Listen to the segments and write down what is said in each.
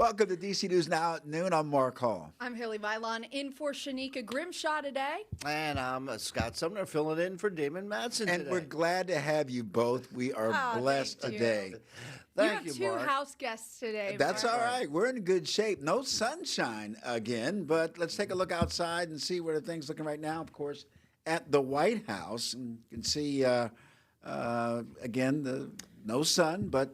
Welcome to DC News Now at noon. I'm Mark Hall. I'm Haley Vilon in for Shanika Grimshaw today. And I'm Scott Sumner filling in for Damon Madsen And today. we're glad to have you both. We are blessed thank you. today. Thank you you, have two Mark. house guests today. That's Mark. all right. We're in good shape. No sunshine again, but let's take a look outside and see where the things looking right now. Of course, at the White House, and you can see again no sun, but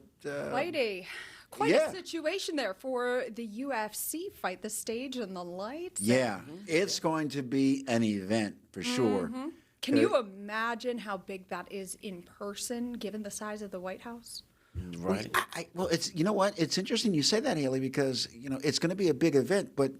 Quite yeah. a situation there for the UFC fight, the stage and the lights. yeah, it's going to be an event for sure. Can you imagine how big that is in person, given the size of the White House? Right. Well, it's what it's interesting you say that, Haley, because it's going to be a big event, but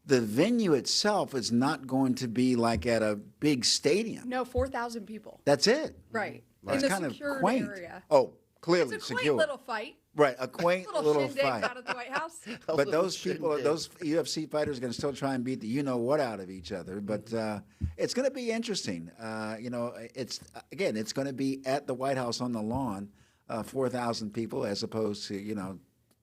the venue itself is not going to be like at a big stadium. No, 4,000 people. That's it. Right. That's In the kind of secured quaint. area. Oh, clearly It's a quaint secure. little fight. Right, a quaint Little little shindig fight. out of the White House. But those people, shindig. those UFC fighters, are going to still try and beat the what out of each other. But it's going to be interesting. It's going to be at the White House on the lawn, 4,000 people as opposed to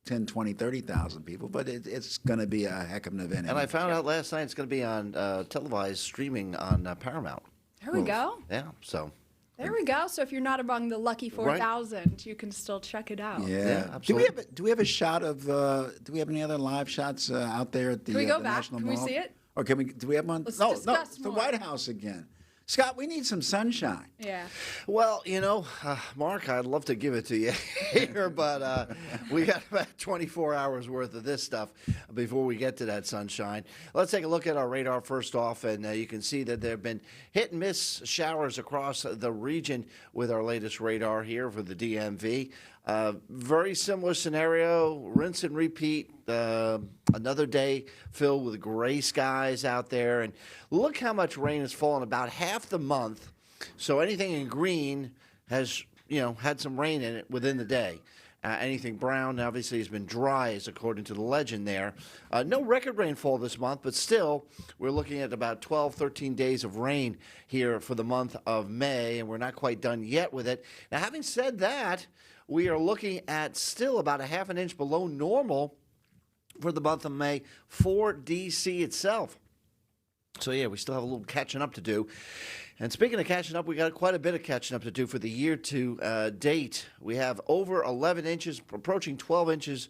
10, 20, 30,000 people. But it's going to be a heck of an event. And I found out last night it's going to be on televised streaming on Paramount. There we go. Yeah, so. There we go. So if you're not among the lucky 4,000, you can still check it out. Yeah. absolutely. Do we have a shot of? Do we have any other live shots out there at the, Can we go the back? National Can we Mall? see it? Or can we? Do we have one? Let's no, discuss it's the more. White House again. Scott, we need some sunshine. Yeah. Well, Mark, I'd love to give it to you here, but we got about 24 hours worth of this stuff before we get to that sunshine. Let's take a look at our radar first off, and you can see that there have been hit and miss showers across the region with our latest radar here for the DMV. Very similar scenario, rinse and repeat. Another day filled with gray skies out there, and look how much rain has fallen. About half the month, so anything in green has had some rain in it within the day. Anything brown obviously has been dry, as according to the legend there. No record rainfall this month, but still we're looking at about 12, 13 days of rain here for the month of May, and we're not quite done yet with it. Now, having said that, we are looking at still about a half an inch below normal for the month of May for D.C. itself. So, yeah, we still have a little catching up to do. And speaking of catching up, we got quite a bit of catching up to do for the year to date. We have over 11 inches, approaching 12 inches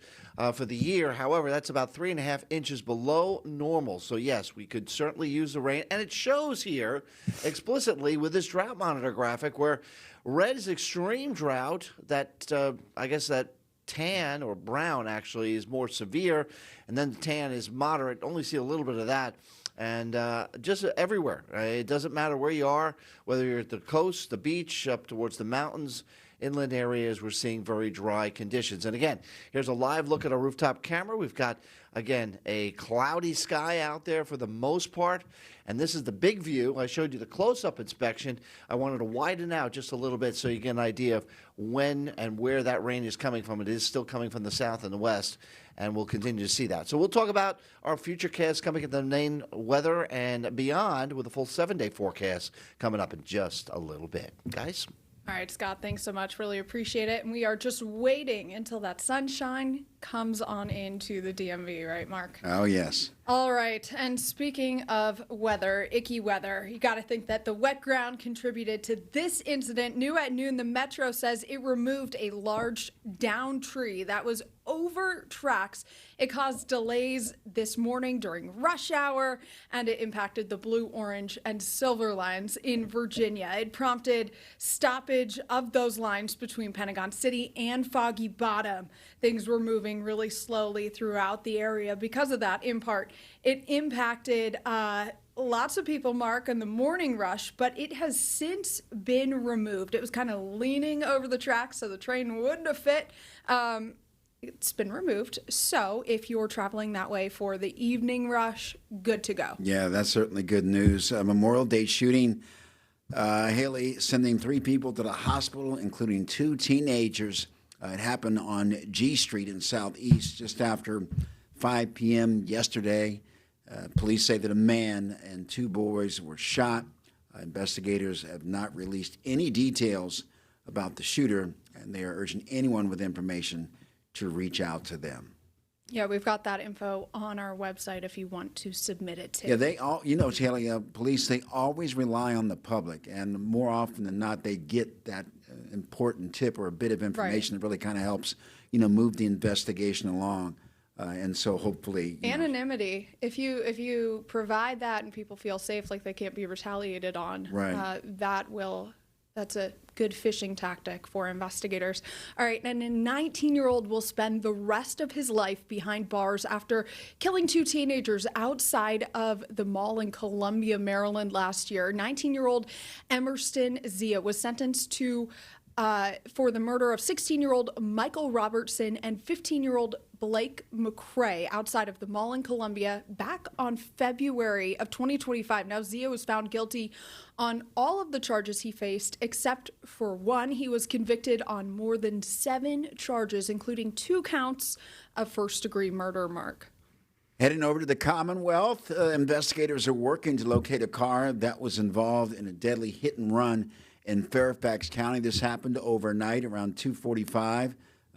for the year. However, that's about 3.5 inches below normal. So, yes, we could certainly use the rain. And it shows here explicitly with this drought monitor graphic where red is extreme drought. That, I guess that tan or brown actually is more severe, and then the tan is moderate. Only see a little bit of that. And just everywhere. It doesn't matter where you are, whether you're at the coast, the beach, up towards the mountains, inland areas, we're seeing very dry conditions. And again, here's a live look at our rooftop camera. We've got, again, a cloudy sky out there for the most part. And this is the big view. I showed you the close-up inspection. I wanted to widen out just a little bit so you get an idea of when and where that rain is coming from. It is still coming from the south and the west, and we'll continue to see that. So we'll talk about our future cast coming at the main weather and beyond with a full 7-day forecast coming up in just a little bit. Guys? All right, Scott, thanks so much. Really appreciate it. And we are just waiting until that sunshine comes on into the DMV, right, Mark? Oh yes. All right, and speaking of weather, icky weather, you got to think that the wet ground contributed to this incident. New at noon, the Metro says it removed a large down tree that was over tracks. It caused delays this morning during rush hour, and it impacted the blue, orange, and silver lines in Virginia. It prompted stoppage of those lines between Pentagon City and Foggy Bottom. Things were moving really slowly throughout the area because of that, in part. It impacted lots of people, Mark, in the morning rush, but it has since been removed. It was kind of leaning over the tracks so the train wouldn't have fit. It's been removed. So if you're traveling that way for the evening rush, good to go. Yeah, that's certainly good news. Memorial Day shooting. Haley sending 3 people to the hospital, including 2 teenagers. It happened on G Street in Southeast just after 5 p.m. yesterday. Police say that a man and 2 boys were shot. Investigators have not released any details about the shooter, and they are urging anyone with information to reach out to them. Yeah, we've got that info on our website if you want to submit it to. Yeah, they all, Haley, police, they always rely on the public, and more often than not, they get that important tip or a bit of information that really kind of helps, move the investigation along. And so hopefully, Anonymity. If you provide that and people feel safe, like they can't be retaliated on, Right. That's a good fishing tactic for investigators. All right, and a 19-year-old will spend the rest of his life behind bars after killing two teenagers outside of the mall in Columbia, Maryland last year. 19-year-old Emerson Zia was sentenced to for the murder of 16-year-old Michael Robertson and 15-year-old Blake McCrae outside of the mall in Columbia back on February of 2025. Now, Zia was found guilty on all of the charges he faced, except for one. He was convicted on more than 7 charges, including 2 counts of first-degree murder, Mark. Heading over to the Commonwealth, investigators are working to locate a car that was involved in a deadly hit and run in Fairfax County. This happened overnight around 2:45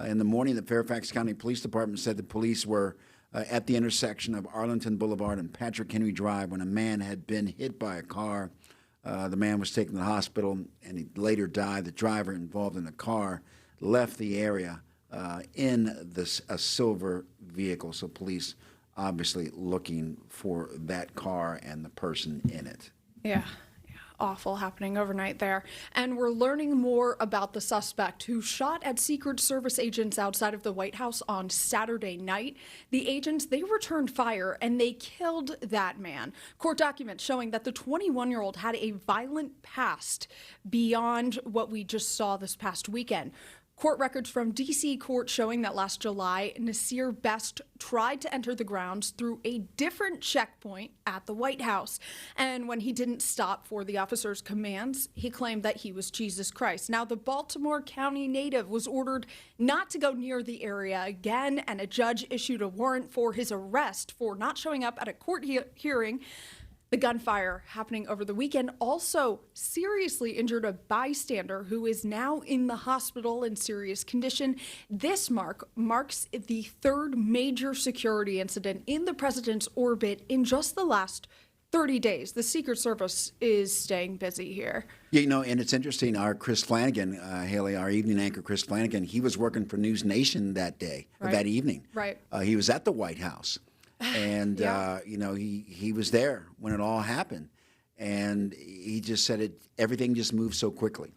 in the morning. The Fairfax County Police Department said the police were at the intersection of Arlington Boulevard and Patrick Henry Drive when a man had been hit by a car. The man was taken to the hospital, and he later died. The driver involved in the car left the area in a silver vehicle. So police obviously looking for that car and the person in it. Yeah. Awful happening overnight there. And we're learning more about the suspect who shot at Secret Service agents outside of the White House on Saturday night. The agents, they returned fire and they killed that man. Court documents showing that the 21-year-old had a violent past beyond what we just saw this past weekend. Court records from D.C. court showing that last July, Nasir Best tried to enter the grounds through a different checkpoint at the White House. And when he didn't stop for the officer's commands, he claimed that he was Jesus Christ. Now, the Baltimore County native was ordered not to go near the area again, and a judge issued a warrant for his arrest for not showing up at a court hearing. The gunfire happening over the weekend also seriously injured a bystander who is now in the hospital in serious condition. This marks the third major security incident in the president's orbit in just the last 30 days. The Secret Service is staying busy here. Yeah, and it's interesting. Our Chris Flanagan, Haley, our evening anchor, Chris Flanagan, he was working for News Nation that day, or that evening. Right. He was at the White House. And, Yeah. He was there when it all happened. And he just said everything just moved so quickly.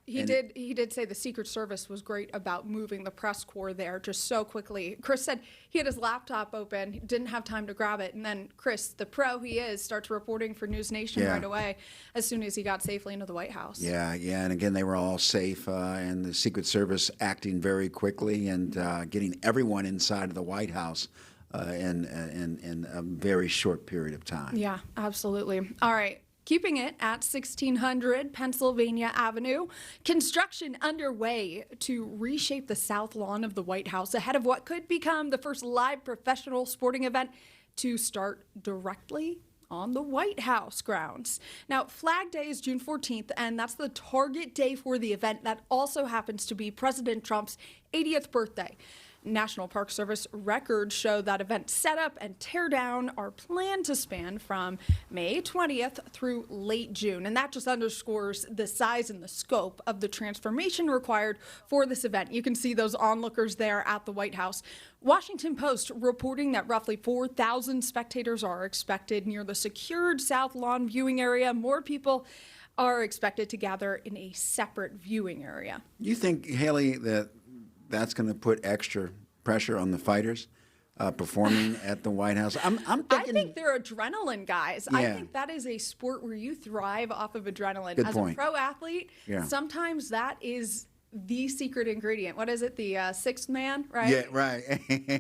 He did say the Secret Service was great about moving the press corps there just so quickly. Chris said he had his laptop open, didn't have time to grab it. And then Chris, the pro he is, starts reporting for News Nation right away as soon as he got safely into the White House. Yeah. And again, they were all safe. And the Secret Service acting very quickly and getting everyone inside of the White House. In a very short period of time. Yeah, absolutely. All right. Keeping it at 1600 Pennsylvania Avenue, construction underway to reshape the south lawn of the White House ahead of what could become the first live professional sporting event to start directly on the White House grounds. Now, Flag Day is June 14th, and that's the target day for the event that also happens to be President Trump's 80th birthday. National Park Service records show that event setup and teardown are planned to span from May 20th through late June. And that just underscores the size and the scope of the transformation required for this event. You can see those onlookers there at the White House. Washington Post reporting that roughly 4,000 spectators are expected near the secured South Lawn viewing area. More people are expected to gather in a separate viewing area. You think, Haley, that's going to put extra pressure on the fighters performing at the White House? I'm thinking. I think they're adrenaline guys. I Yeah. think that is a sport where you thrive off of adrenaline. Good As point. a pro athlete, Yeah. sometimes that is the secret ingredient. What is it? The sixth man, right? Yeah, right.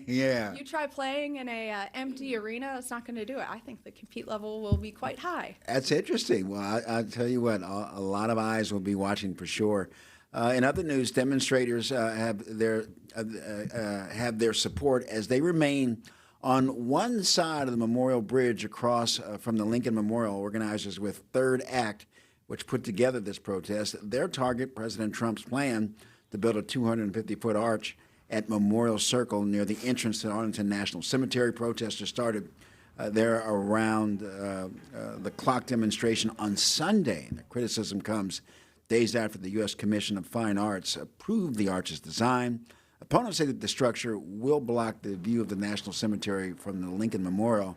Yeah. You try playing in a empty arena, it's not going to do it. I think the compete level will be quite high. That's interesting. Well, I'll tell you what, a lot of eyes will be watching for sure. In other news, demonstrators have their support as they remain on one side of the Memorial Bridge across from the Lincoln Memorial. Organizers with Third Act, which put together this protest, their target President Trump's plan to build a 250-foot arch at Memorial Circle near the entrance to Arlington National Cemetery. Protesters started there around the clock demonstration on Sunday. And the criticism comes days after the U.S. Commission of Fine Arts approved the arch's design. Opponents say that the structure will block the view of the National Cemetery from the Lincoln Memorial.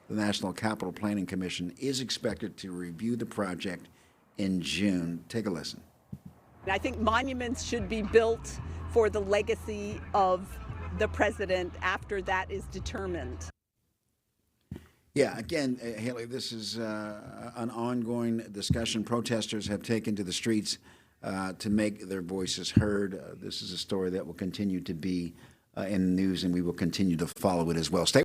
The National Capital Planning Commission is expected to review the project in June. Take a listen. I think monuments should be built for the legacy of the president after that is determined. Yeah, again, Haley, this is an ongoing discussion. Protesters have taken to the streets to make their voices heard. This is a story that will continue to be in the news, and we will continue to follow it as well. Stay